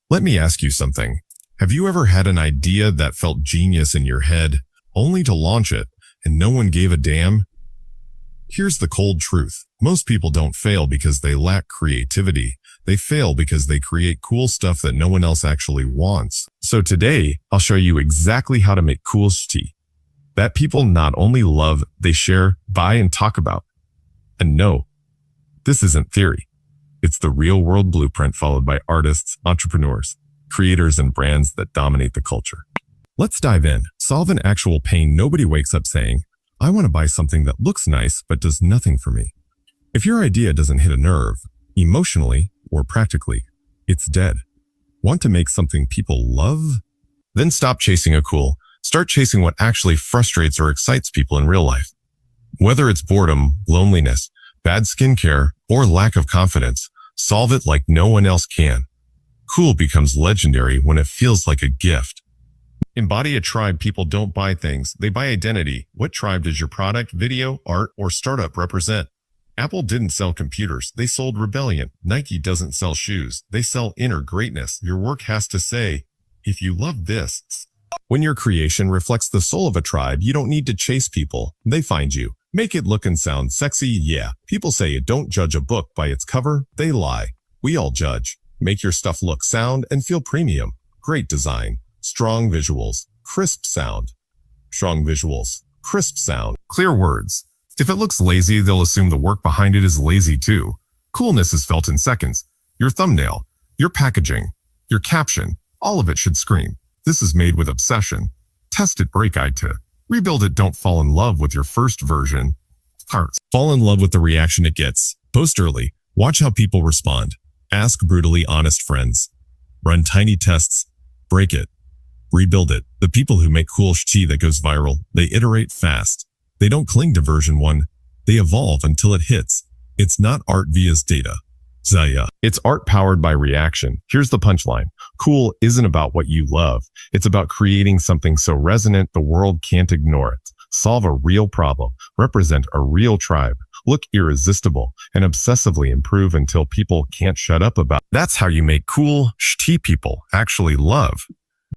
Let me ask you something. Have you ever had an idea that felt genius in your head, only to launch it, and no one gave a damn? Here's the cold truth. Most people don't fail because they lack creativity. They fail because they create cool stuff that no one else actually wants. So today, I'll show you exactly how to make cool shit that people not only love, they share, buy, and talk about. And no, this isn't theory. It's the real-world blueprint followed by artists, entrepreneurs, creators, and brands that dominate the culture. Let's dive in. Solve an actual pain nobody wakes up saying, I want to buy something that looks nice but does nothing for me. If your idea doesn't hit a nerve, emotionally or practically, it's dead. Want to make something people love? Then stop chasing a cool. Start chasing what actually frustrates or excites people in real life. Whether it's boredom, loneliness, bad skincare, or lack of confidence, solve it like no one else can. Cool becomes legendary when it feels like a gift. Embody a tribe. People don't buy things, they buy identity. What tribe does your product, video, art, or startup represent? Apple didn't sell computers, they sold rebellion. Nike doesn't sell shoes, they sell inner greatness. Your work has to say, if you love this. When your creation reflects the soul of a tribe, you don't need to chase people. They find you. Make it look and sound sexy, yeah. People say don't judge a book by its cover. They lie. We all judge. Make your stuff look, sound, and feel premium. Great design. Strong visuals. Crisp sound. Strong visuals. Crisp sound. Clear words. If it looks lazy, they'll assume the work behind it is lazy too. Coolness is felt in seconds. Your thumbnail, your packaging, your caption, all of it should scream. This is made with obsession. Test it, break it to rebuild it. Don't fall in love with your first version. Fall in love with the reaction it gets. Post early. Watch how people respond. Ask brutally honest friends. Run tiny tests. Break it. Rebuild it. The people who make cool shit that goes viral, they iterate fast. They don't cling to version 1. They evolve until it hits. It's not art via data. Zaya. It's art powered by reaction. Here's the punchline. Cool isn't about what you love. It's about creating something so resonant the world can't ignore it. Solve a real problem. Represent a real tribe. Look irresistible and obsessively improve until people can't shut up about it. That's how you make cool shit people actually love.